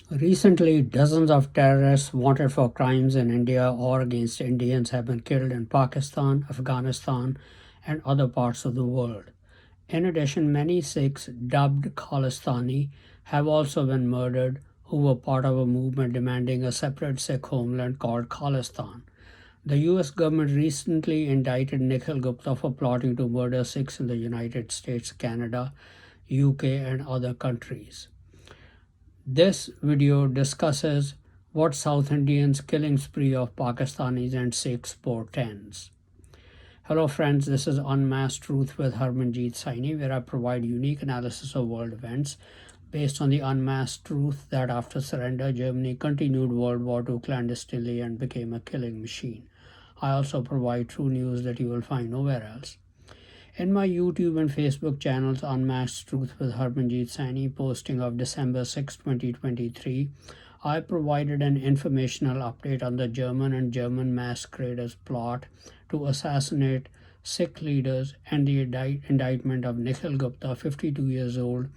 Recently, dozens of terrorists wanted for crimes in India or against Indians have been killed in Pakistan, Afghanistan, and other parts of the world. In addition, many Sikhs, dubbed Khalistani, have also been murdered who were part of a movement demanding a separate Sikh homeland called Khalistan. The US government recently indicted Nikhil Gupta for plotting to murder Sikhs in the United States, Canada, UK, and other countries. This video discusses what South Indians' killing spree of Pakistanis and Sikhs portends. Hello friends, this is Unmasked Truth with Harmanjit Saini, where I provide unique analysis of world events based on the unmasked truth that after surrender, Germany continued World War II clandestinely and became a killing machine. I also provide true news that you will find nowhere else. In my YouTube and Facebook channels Unmasked Truth with Harmanjit Saini posting of December 6, 2023, I provided an informational update on the German and German masqueraders' plot to assassinate Sikh leaders and the indictment of Nikhil Gupta, 52 years old,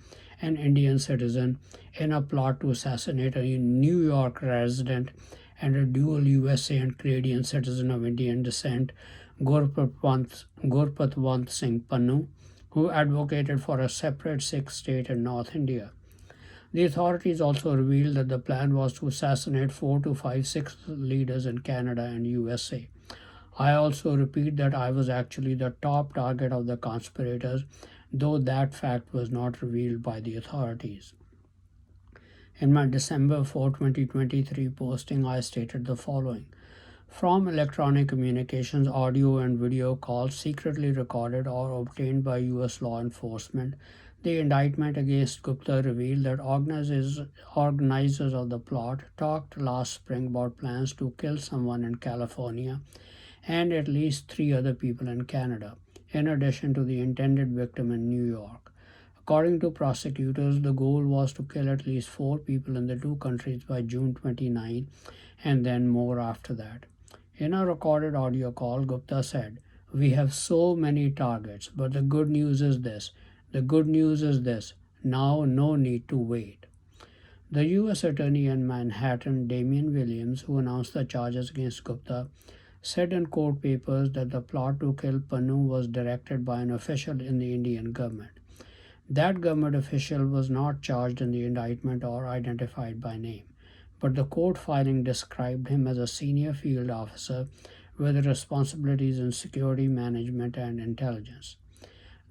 an Indian citizen, in a plot to assassinate a New York resident and a dual USA and Canadian citizen of Indian descent, Gurpatwant Singh Pannu, who advocated for a separate Sikh state in North India. The authorities also revealed that the plan was to assassinate 4 to 5 Sikh leaders in Canada and USA. I also repeat that I was actually the top target of the conspirators, though that fact was not revealed by the authorities. In my December 4, 2023 posting, I stated the following. From electronic communications, audio and video calls secretly recorded or obtained by US law enforcement, the indictment against Gupta revealed that organizers of the plot talked last spring about plans to kill someone in California and at least 3 other people in Canada, in addition to the intended victim in New York. According to prosecutors, the goal was to kill at least 4 people in the two countries by June 29 and then more after that. In a recorded audio call, Gupta said, "We have so many targets, but the good news is this. The good news is this. Now, no need to wait." The U.S. Attorney in Manhattan, Damian Williams, who announced the charges against Gupta, said in court papers that the plot to kill Pannu was directed by an official in the Indian government. That government official was not charged in the indictment or identified by name, but the court filing described him as a senior field officer with responsibilities in security management and intelligence.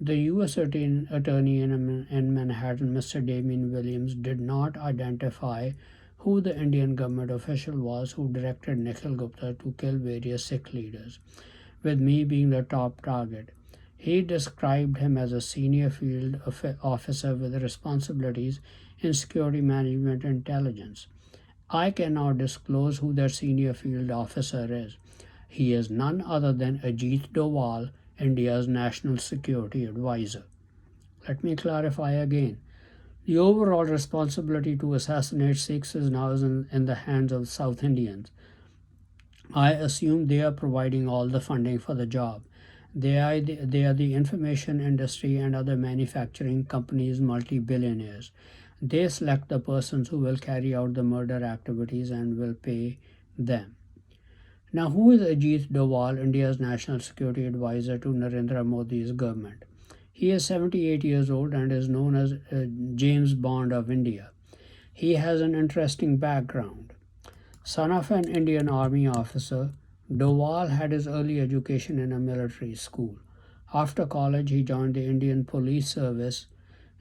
The U.S. Attorney in Manhattan, Mr. Damian Williams, did not identify who the Indian government official was who directed Nikhil Gupta to kill various Sikh leaders, with me being the top target. He described him as a senior field officer with responsibilities in security management and intelligence. I cannot disclose who their senior field officer is. He is none other than Ajit Doval, India's national security advisor. Let me clarify again. The overall responsibility to assassinate Sikhs is now in the hands of South Indians. I assume they are providing all the funding for the job. They are the information industry and other manufacturing companies multi-billionaires. They select the persons who will carry out the murder activities and will pay them. Now, who is Ajit Doval, India's national security advisor to Narendra Modi's government? He is 78 years old and is known as James Bond of India. He has an interesting background. Son of an Indian Army officer, Doval had his early education in a military school. After college, he joined the Indian Police Service.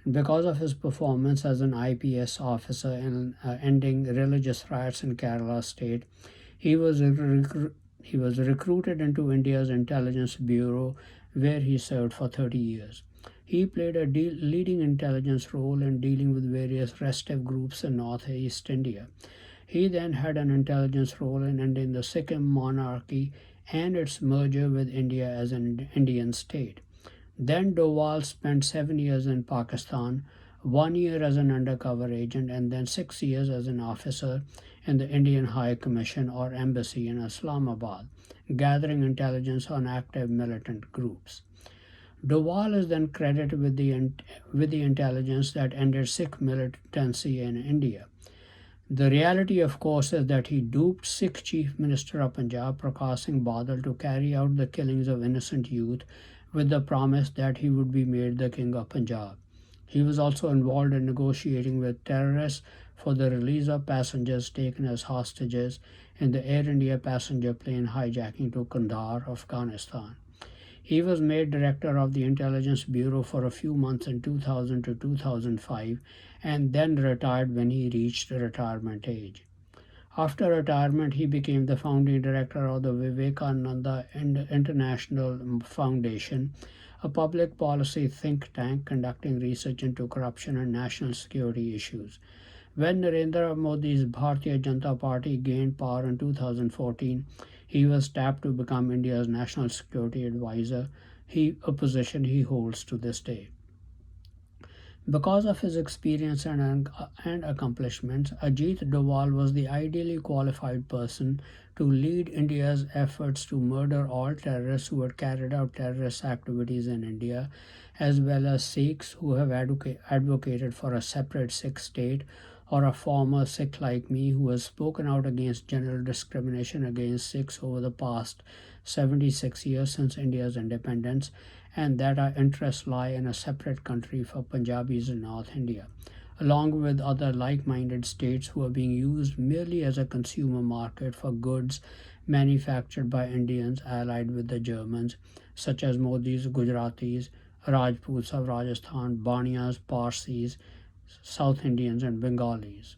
Because of his performance as an IPS officer in ending religious riots in Kerala state, he was recruited into India's Intelligence Bureau, where he served for 30 years. He played a leading intelligence role in dealing with various restive groups in northeast India. He then had an intelligence role in ending the Sikh monarchy and its merger with India as an Indian state. Then Doval spent 7 years in Pakistan, 1 year as an undercover agent, and then 6 years as an officer in the Indian High Commission or Embassy in Islamabad, gathering intelligence on active militant groups. Doval is then credited with the intelligence that ended Sikh militancy in India. The reality, of course, is that he duped Sikh Chief Minister of Punjab Prakash Singh Badal to carry out the killings of innocent youth with the promise that he would be made the King of Punjab. He was also involved in negotiating with terrorists for the release of passengers taken as hostages in the Air India passenger plane hijacking to Kandahar, Afghanistan. He was made director of the Intelligence Bureau for a few months in 2000 to 2005 and then retired when he reached retirement age. After retirement, he became the founding director of the Vivekananda International Foundation, a public policy think tank conducting research into corruption and national security issues. When Narendra Modi's Bharatiya Janata Party gained power in 2014, he was tapped to become India's national security advisor, a position he holds to this day. Because of his experience and accomplishments, Ajit Doval was the ideally qualified person to lead India's efforts to murder all terrorists who had carried out terrorist activities in India, as well as Sikhs who have advocated for a separate Sikh state, or a former Sikh like me who has spoken out against general discrimination against Sikhs over the past 76 years since India's independence, and that our interests lie in a separate country for Punjabis in North India, along with other like-minded states who are being used merely as a consumer market for goods manufactured by Indians allied with the Germans, such as Modi's Gujaratis, Rajputs of Rajasthan, Baniyas, Parsis, South Indians, and Bengalis.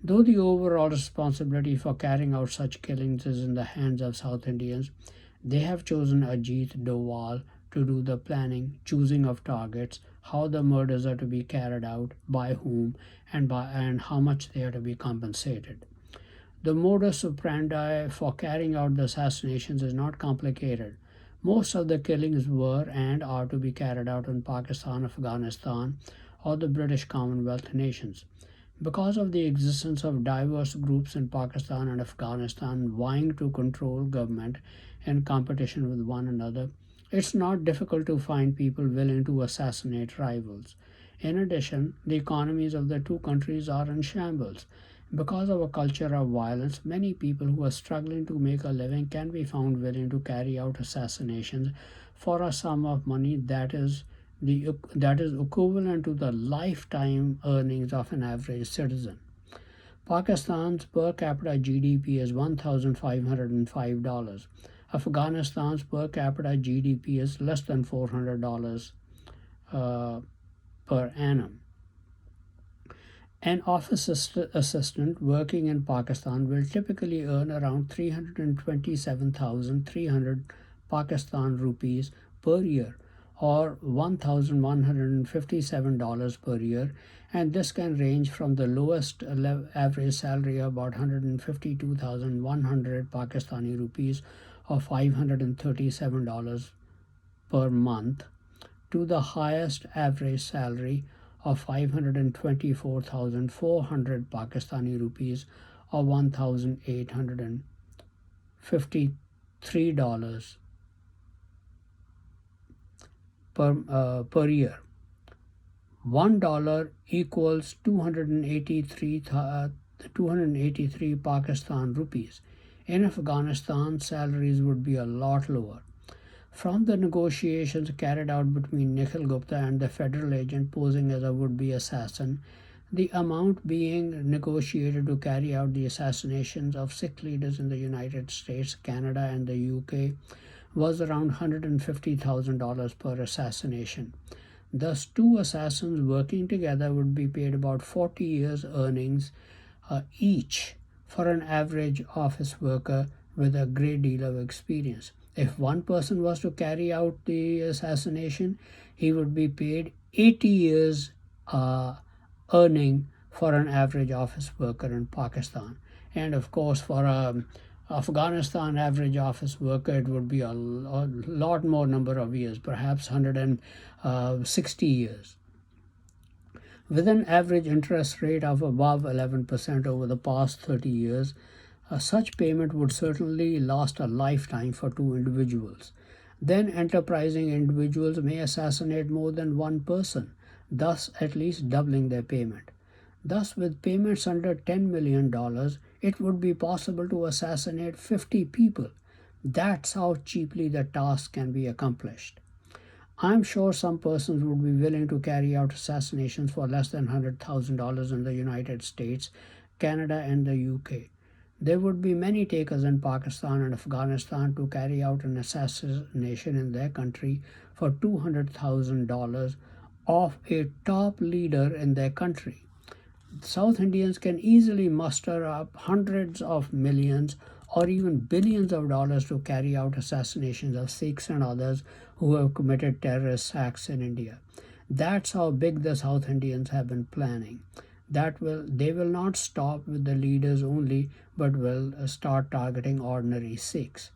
Though the overall responsibility for carrying out such killings is in the hands of South Indians, they have chosen Ajit Doval to do the planning, choosing of targets, how the murders are to be carried out, by whom, and how much they are to be compensated. The modus operandi for carrying out the assassinations is not complicated. Most of the killings were and are to be carried out in Pakistan, Afghanistan, or the British Commonwealth nations. Because of the existence of diverse groups in Pakistan and Afghanistan vying to control government in competition with one another, it's not difficult to find people willing to assassinate rivals. In addition, the economies of the two countries are in shambles. Because of a culture of violence, many people who are struggling to make a living can be found willing to carry out assassinations for a sum of money that is equivalent to the lifetime earnings of an average citizen. Pakistan's per capita GDP is $1,505. Afghanistan's per capita GDP is less than $400 per annum. An office assistant working in Pakistan will typically earn around 327,300 Pakistan rupees per year, or $1,157 per year, and this can range from the lowest average salary of about 152,100 Pakistani rupees, or $537 per month, to the highest average salary of 524,400 Pakistani rupees, or $1,853 per year. $1 equals 283 Pakistan rupees. In Afghanistan, salaries would be a lot lower. From the negotiations carried out between Nikhil Gupta and the federal agent posing as a would-be assassin, the amount being negotiated to carry out the assassinations of Sikh leaders in the United States, Canada, and the UK was around $150,000 per assassination. Thus, two assassins working together would be paid about 40 years' earnings each for an average office worker with a great deal of experience. If one person was to carry out the assassination, he would be paid 80 years earning for an average office worker in Pakistan. And of course, for Afghanistan average office worker, it would be a lot more number of years, perhaps 160 years. With an average interest rate of above 11% over the past 30 years, such payment would certainly last a lifetime for two individuals. Then enterprising individuals may assassinate more than one person, thus at least doubling their payment. Thus, with payments under $10 million, it would be possible to assassinate 50 people. That's how cheaply the task can be accomplished. I'm sure some persons would be willing to carry out assassinations for less than $100,000 in the United States, Canada, and the UK. There would be many takers in Pakistan and Afghanistan to carry out an assassination in their country for $200,000 of a top leader in their country. South Indians can easily muster up hundreds of millions or even billions of dollars to carry out assassinations of Sikhs and others who have committed terrorist acts in India. That's how big the South Indians have been planning. They will not stop with the leaders only, but will start targeting ordinary Sikhs.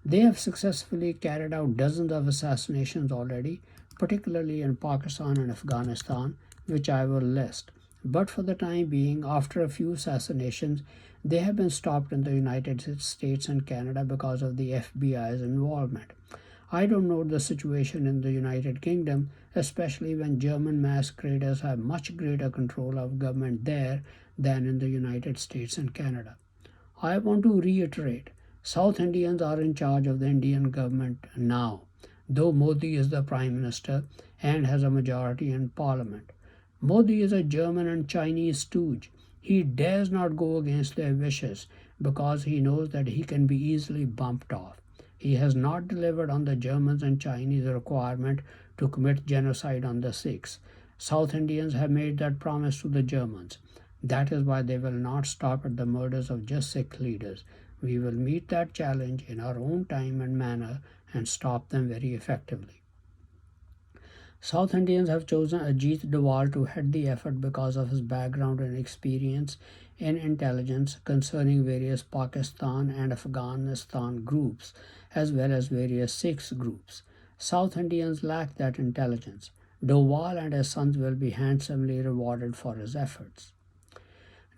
They have successfully carried out dozens of assassinations already, particularly in Pakistan and Afghanistan, which I will list. But for the time being, after a few assassinations, they have been stopped in the United States and Canada because of the FBI's involvement. I don't know the situation in the United Kingdom, especially when German masqueraders have much greater control of government there than in the United States and Canada. I want to reiterate, South Indians are in charge of the Indian government now, though Modi is the Prime Minister and has a majority in Parliament. Modi is a German and Chinese stooge. He dares not go against their wishes because he knows that he can be easily bumped off. He has not delivered on the Germans and Chinese requirement to commit genocide on the Sikhs. South Indians have made that promise to the Germans. That is why they will not stop at the murders of just Sikh leaders. We will meet that challenge in our own time and manner and stop them very effectively. South Indians have chosen Ajit Doval to head the effort because of his background and experience in intelligence concerning various Pakistan and Afghanistan groups, as well as various Sikh groups. South Indians lack that intelligence. Doval and his sons will be handsomely rewarded for his efforts.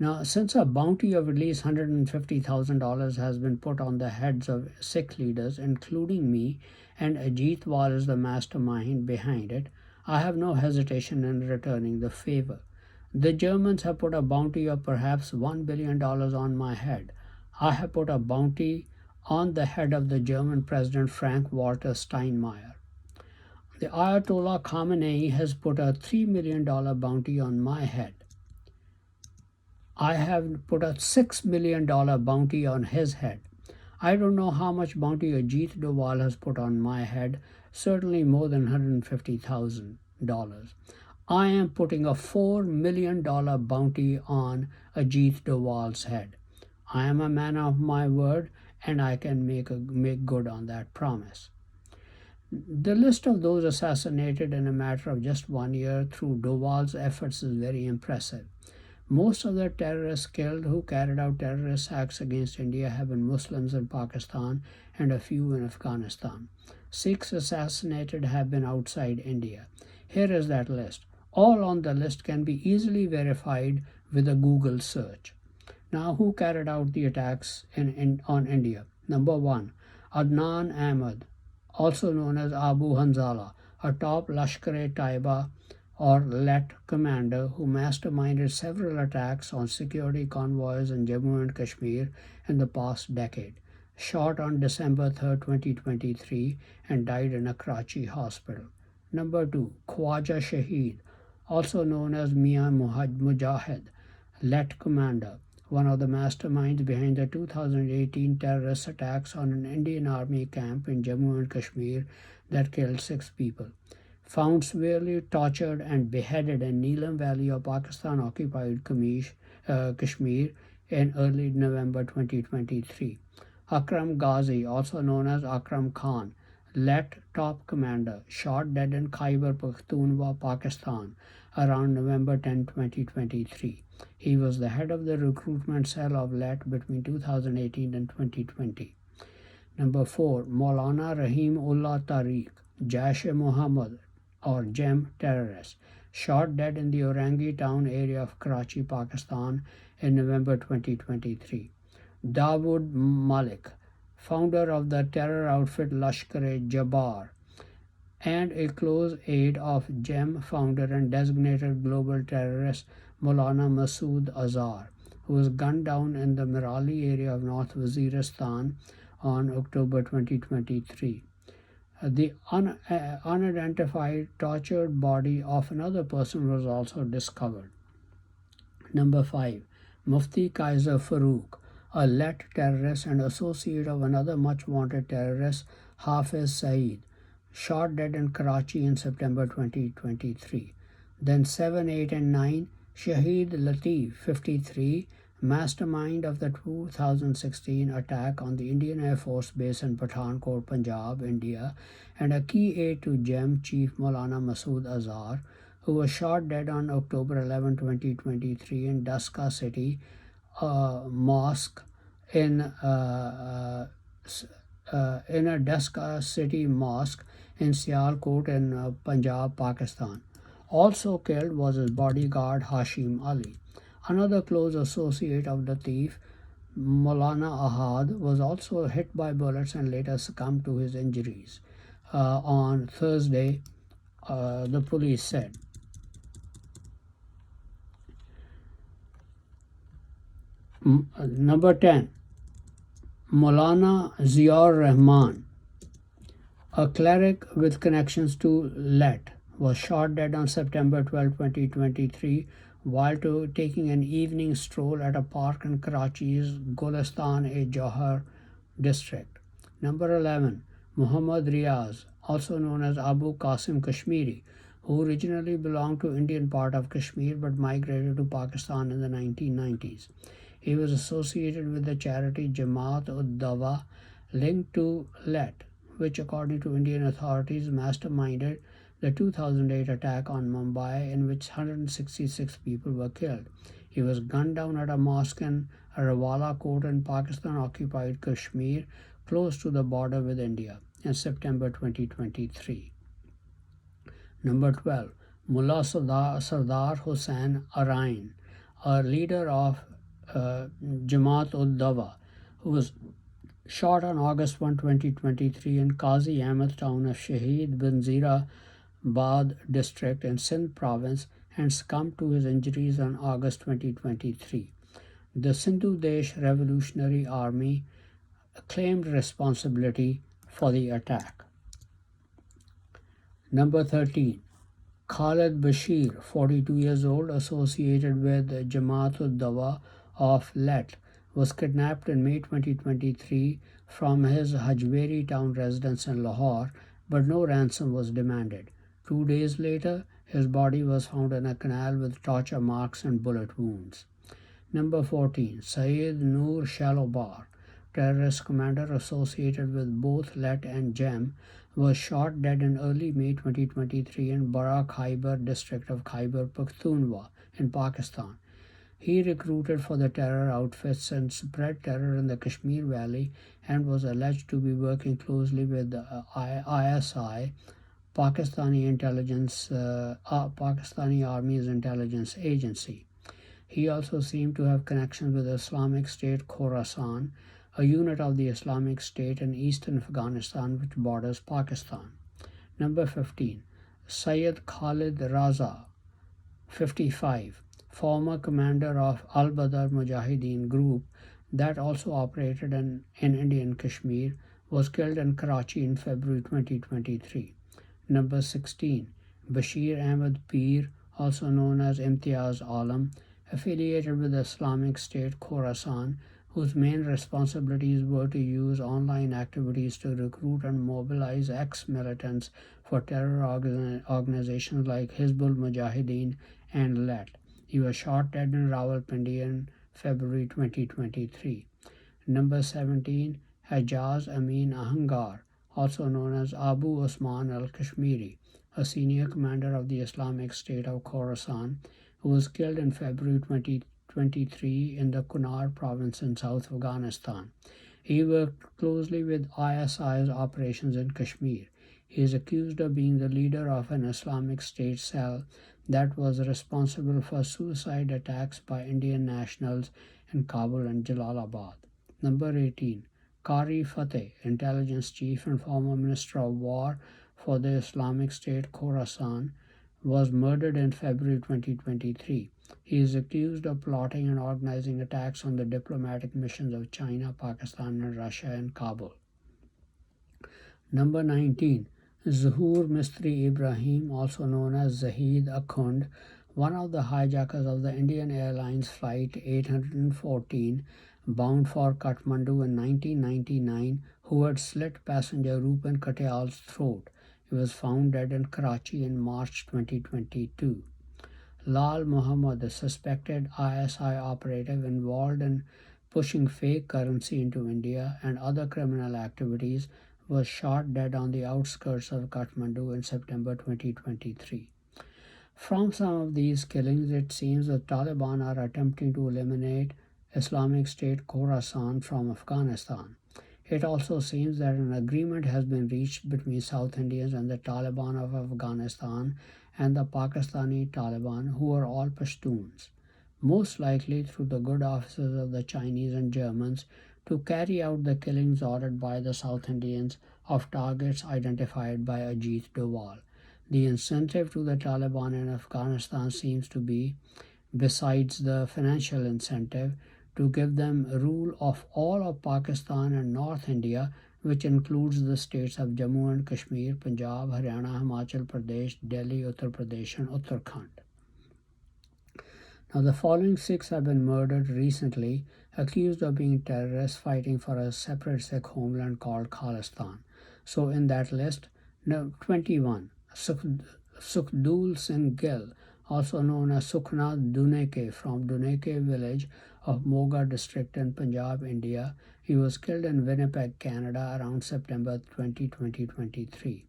Now, since a bounty of at least $150,000 has been put on the heads of Sikh leaders, including me, and Ajit Wal is the mastermind behind it, I have no hesitation in returning the favor. The Germans have put a bounty of perhaps $1 billion on my head. I have put a bounty on the head of the German President Frank-Walter Steinmeier. The Ayatollah Khamenei has put a $3 million bounty on my head. I have put a $6 million bounty on his head. I don't know how much bounty Ajit Doval has put on my head, certainly more than $150,000. I am putting a $4 million bounty on Ajit Doval's head. I am a man of my word and I can make good on that promise. The list of those assassinated in a matter of just 1 year through Doval's efforts is very impressive. Most of the terrorists killed who carried out terrorist acts against India have been Muslims in Pakistan and a few in Afghanistan. Sikhs assassinated have been outside India. Here is that list. All on the list can be easily verified with a Google search. Now, who carried out the attacks on India? Number 1, Adnan Ahmed, also known as Abu Hanzala, a top Lashkar-e-Taiba or LET commander who masterminded several attacks on security convoys in Jammu and Kashmir in the past decade. Shot on December 3, 2023 and died in a Karachi hospital. Number 2, Khwaja Shaheed, also known as Mian Mujahid, LET commander, one of the masterminds behind the 2018 terrorist attacks on an Indian Army camp in Jammu and Kashmir that killed 6 people. Found severely tortured and beheaded in Neelam Valley of Pakistan-occupied Kashmir in early November 2023. Akram Ghazi, also known as Akram Khan, LET top commander, shot dead in Khyber Pakhtunkhwa, Pakistan, around November 10, 2023. He was the head of the recruitment cell of LET between 2018 and 2020. Number 4, Maulana Rahim Ullah Tariq, Jaish-e-Mohammed or JEM terrorist, shot dead in the Orangi town area of Karachi, Pakistan in November 2023. Dawood Malik, founder of the terror outfit Lashkar-e-Jabbar and a close aide of JEM founder and designated global terrorist Maulana Masood Azhar, who was gunned down in the Mirali area of North Waziristan on October 2023. The unidentified, tortured body of another person was also discovered. Number 5. Mufti Kaiser Farooq, a let terrorist and associate of another much wanted terrorist, Hafiz Saeed, shot dead in Karachi in September 2023. Then 7, 8, and 9. Shahid Latif, 53, mastermind of the 2016 attack on the Indian Air Force base in Pathankot, Punjab, India, and a key aide to GEM Chief Maulana Masood Azhar, who was shot dead on October 11, 2023 in Daska City Mosque in a Daska City Mosque in Sialkot in Punjab, Pakistan. Also killed was his bodyguard Hashim Ali. Another close associate of the thief, Maulana Ahad, was also hit by bullets and later succumbed to his injuries. On Thursday, the police said. Number 10. Maulana Ziaur Rahman, a cleric with connections to Let, was shot dead on September 12, 2023 while taking an evening stroll at a park in Karachi's Gulistan-e-Johar district. Number 11. Muhammad Riaz, also known as Abu Qasim Kashmiri, who originally belonged to Indian part of Kashmir but migrated to Pakistan in the 1990s. He was associated with the charity Jamaat-ud-Dawa linked to Let, which according to Indian authorities masterminded the 2008 attack on Mumbai in which 166 people were killed. He was gunned down at a mosque in Rawala Court in Pakistan-occupied Kashmir, close to the border with India, in September 2023. Number 12. Mullah Sardar Hussain Arain, a leader of Jamaat-ud-Dawa, who was shot on August 1, 2023 in Qazi Ahmed town of Shahid Banzira Bad district in Sindh province and succumbed to his injuries on August 2023. The Sindhu Desh Revolutionary Army claimed responsibility for the attack. Number 13. Khalid Bashir, 42 years old, associated with Jamaat-ud-Dawa of Let, was kidnapped in May 2023 from his Hajweri town residence in Lahore, but no ransom was demanded. 2 days later, his body was found in a canal with torture marks and bullet wounds. Number 14. Syed Noor Shalobar, terrorist commander associated with both Let and GEM, was shot dead in early May 2023 in Bara Khyber district of Khyber Pakhtunkhwa in Pakistan. He recruited for the terror outfits and spread terror in the Kashmir Valley and was alleged to be working closely with the ISI, Pakistani Army's intelligence agency. He also seemed to have connections with Islamic State Khorasan, a unit of the Islamic State in eastern Afghanistan which borders Pakistan. Number 15. Syed Khalid Raza, 55, former commander of Al-Badr Mujahideen group that also operated in Indian Kashmir, was killed in Karachi in February 2023. Number 16. Bashir Ahmed Peer, also known as Imtiaz Alam, affiliated with the Islamic State Khorasan, whose main responsibilities were to use online activities to recruit and mobilize ex-militants for terror organizations like Hizbul Mujahideen and Let. He was shot dead in Rawalpindi in February 2023. Number 17. Hajaz Amin Ahangar, also known as Abu Osman al-Kashmiri, a senior commander of the Islamic State of Khorasan, who was killed in February 2023 in the Kunar province in South Afghanistan. He worked closely with ISI's operations in Kashmir. He is accused of being the leader of an Islamic State cell that was responsible for suicide attacks by Indian nationals in Kabul and Jalalabad. Number 18. Qari Fateh, intelligence chief and former minister of war for the Islamic State Khorasan, was murdered in February 2023. He is accused of plotting and organizing attacks on the diplomatic missions of China, Pakistan, and Russia in Kabul. Number 19. Zuhur Mistri Ibrahim, also known as Zahid Akhund, one of the hijackers of the Indian Airlines Flight 814 bound for Kathmandu in 1999, who had slit passenger Rupen Katyal's throat. He was found dead in Karachi in March 2022. Lal Muhammad, a suspected ISI operative involved in pushing fake currency into India and other criminal activities, was shot dead on the outskirts of Kathmandu in September 2023. From some of these killings, it seems the Taliban are attempting to eliminate Islamic State Khorasan from Afghanistan. It also seems that an agreement has been reached between South Indians and the Taliban of Afghanistan and the Pakistani Taliban, who are all Pashtuns, most likely through the good offices of the Chinese and Germans, to carry out the killings ordered by the South Indians of targets identified by Ajit Doval. The incentive to the Taliban in Afghanistan seems to be, besides the financial incentive, to give them rule of all of Pakistan and North India, which includes the states of Jammu and Kashmir, Punjab, Haryana, Himachal Pradesh, Delhi, Uttar Pradesh, and Uttarakhand. Now, the following Sikhs have been murdered recently, accused of being terrorists fighting for a separate Sikh homeland called Khalistan. So, in that list, 21. Sukhdev Singh Gill, also known as Sukhna Duneke, from Duneke village of Moga district in Punjab, India. He was killed in Winnipeg, Canada around September 20, 2023.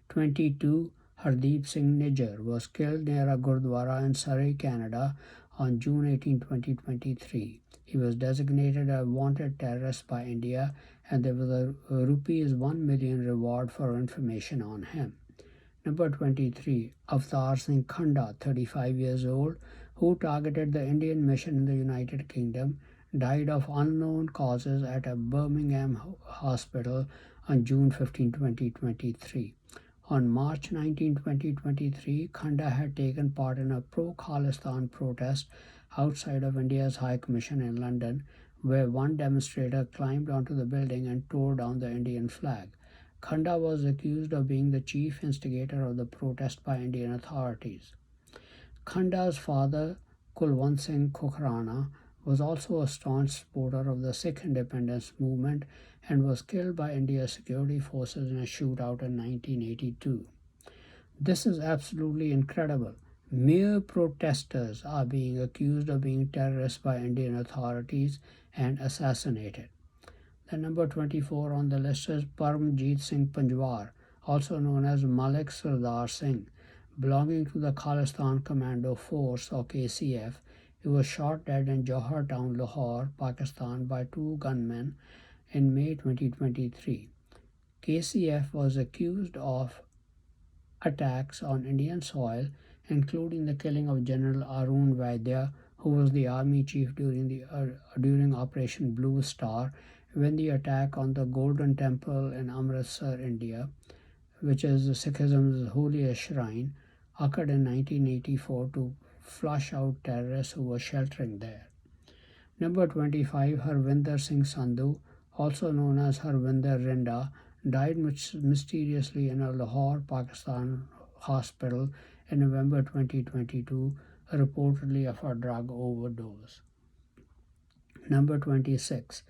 22. Hardeep Singh Nijjar was killed near a Gurdwara in Surrey, Canada on June 18, 2023. He was designated a wanted terrorist by India, and there was a rupees 1 million reward for information on him. Number 23. Avtar Singh Khanda, 35 years old, who targeted the Indian mission in the United Kingdom, died of unknown causes at a Birmingham hospital on June 15, 2023. On March 19, 2023, Khanda had taken part in a pro-Khalistan protest outside of India's High Commission in London, where one demonstrator climbed onto the building and tore down the Indian flag. Khanda was accused of being the chief instigator of the protest by Indian authorities. Khanda's father, Kulwant Singh Khokrana, was also a staunch supporter of the Sikh independence movement and was killed by India's security forces in a shootout in 1982. This is absolutely incredible. Mere protesters are being accused of being terrorists by Indian authorities and assassinated. The number 24 on the list is Parmjit Singh Panjwar, also known as Malik Sardar Singh, belonging to the Khalistan Commando Force or KCF. He was shot dead in Johar town, Lahore, Pakistan by two gunmen in May 2023. KCF was accused of attacks on Indian soil, including the killing of General Arun Vaidya, who was the army chief during Operation Blue Star, when the attack on the Golden Temple in Amritsar, India, which is Sikhism's holiest shrine, occurred in 1984 to flush out terrorists who were sheltering there. Number 25, Harvinder Singh Sandhu, also known as Harvinder Rinda, died mysteriously in a Lahore, Pakistan hospital in November 2022, reportedly of a drug overdose. Number 26,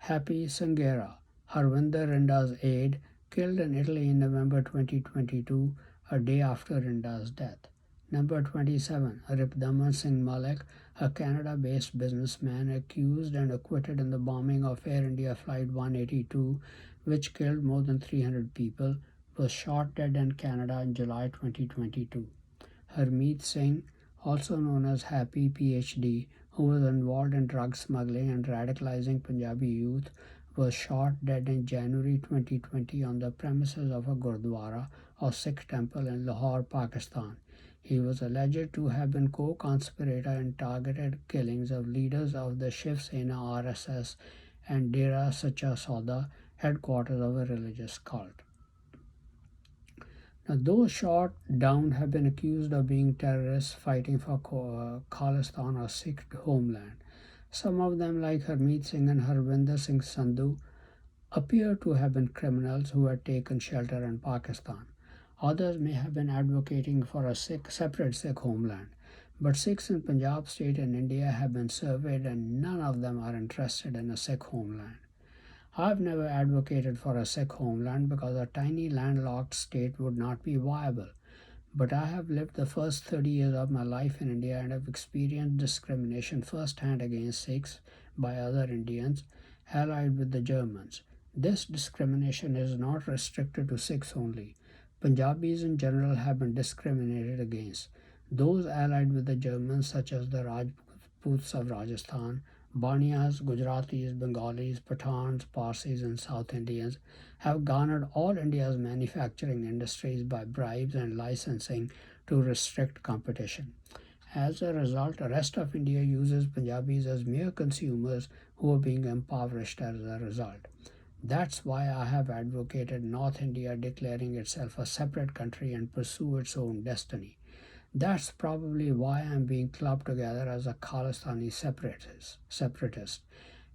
Happy Sangera, Harvinder Rinda's aide, killed in Italy in November 2022, a day after Rinda's death. Number 27, Ripdaman Singh Malik, a Canada-based businessman accused and acquitted in the bombing of Air India Flight 182, which killed more than 300 people, was shot dead in Canada in July 2022. Harmeet Singh, also known as Happy PhD, who was involved in drug smuggling and radicalizing Punjabi youth, was shot dead in January 2020 on the premises of a Gurdwara or Sikh temple in Lahore, Pakistan. He was alleged to have been co-conspirator in targeted killings of leaders of the Shiv Sena RSS and Dera Sacha Sauda, headquarters of a religious cult. Now, those shot down have been accused of being terrorists fighting for Khalistan or Sikh homeland. Some of them, like Harmeet Singh and Harvinder Singh Sandhu, appear to have been criminals who had taken shelter in Pakistan. Others may have been advocating for a separate Sikh homeland. But Sikhs in Punjab state in India have been surveyed and none of them are interested in a Sikh homeland. I've never advocated for a Sikh homeland because a tiny landlocked state would not be viable. But I have lived the first 30 years of my life in India and have experienced discrimination firsthand against Sikhs by other Indians allied with the Germans. This discrimination is not restricted to Sikhs only. Punjabis in general have been discriminated against. Those allied with the Germans, such as the Rajputs of Rajasthan, Baniyas, Gujaratis, Bengalis, Pathans, Parsis, and South Indians, have garnered all India's manufacturing industries by bribes and licensing to restrict competition. As a result, the rest of India uses Punjabis as mere consumers who are being impoverished as a result. That's why I have advocated North India declaring itself a separate country and pursue its own destiny. That's probably why I'm being clubbed together as a Khalistani separatist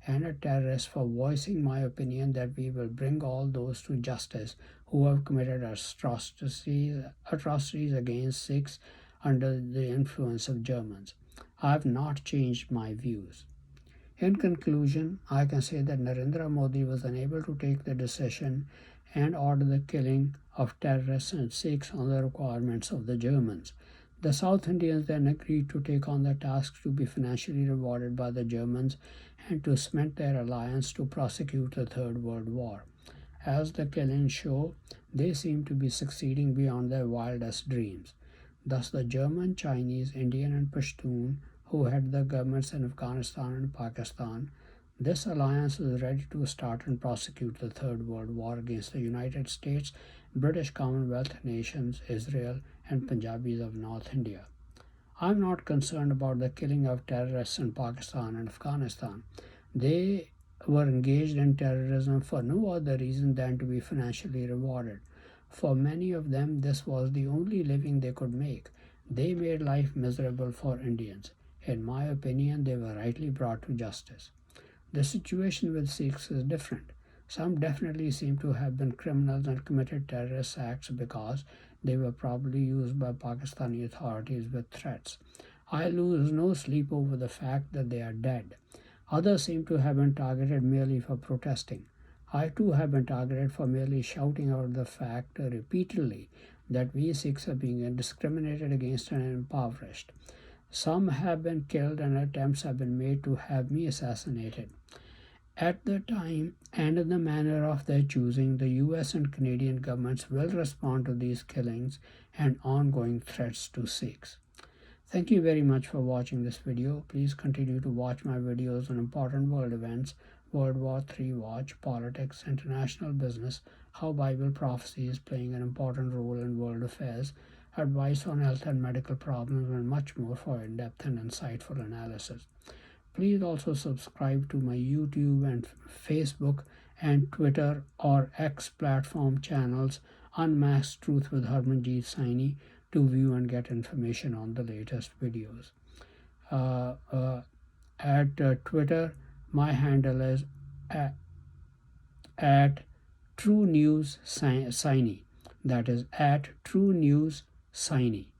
and a terrorist for voicing my opinion that we will bring all those to justice who have committed atrocities against Sikhs under the influence of Germans. I have not changed my views. In conclusion, I can say that Narendra Modi was unable to take the decision and order the killing of terrorists and Sikhs on the requirements of the Germans. The South Indians then agreed to take on the task to be financially rewarded by the Germans and to cement their alliance to prosecute the Third World War. As the killings show, they seem to be succeeding beyond their wildest dreams. Thus, the German, Chinese, Indian, and Pashtun who head the governments in Afghanistan and Pakistan, this alliance is ready to start and prosecute the Third World War against the United States, British Commonwealth nations, Israel, and Punjabis of North India. I'm not concerned about the killing of terrorists in Pakistan and Afghanistan. They were engaged in terrorism for no other reason than to be financially rewarded. For many of them, this was the only living they could make. They made life miserable for Indians. In my opinion, they were rightly brought to justice. The situation with Sikhs is different. Some definitely seem to have been criminals and committed terrorist acts because they were probably used by Pakistani authorities with threats. I lose no sleep over the fact that they are dead. Others seem to have been targeted merely for protesting. I too have been targeted for merely shouting out the fact repeatedly that we Sikhs are being discriminated against and impoverished. Some have been killed and attempts have been made to have me assassinated. At the time and in the manner of their choosing, the US and Canadian governments will respond to these killings and ongoing threats to Sikhs. Thank you very much for watching this video. Please continue to watch my videos on important world events, World War III watch, politics, international business, how Bible prophecy is playing an important role in world affairs, advice on health and medical problems, and much more for in-depth and insightful analysis. Please also subscribe to my YouTube and Facebook and Twitter or X platform channels, Unmasked Truth with Harmanjit Saini, to view and get information on the latest videos. At Twitter, my handle is at True News Saini. That is at True News Saini.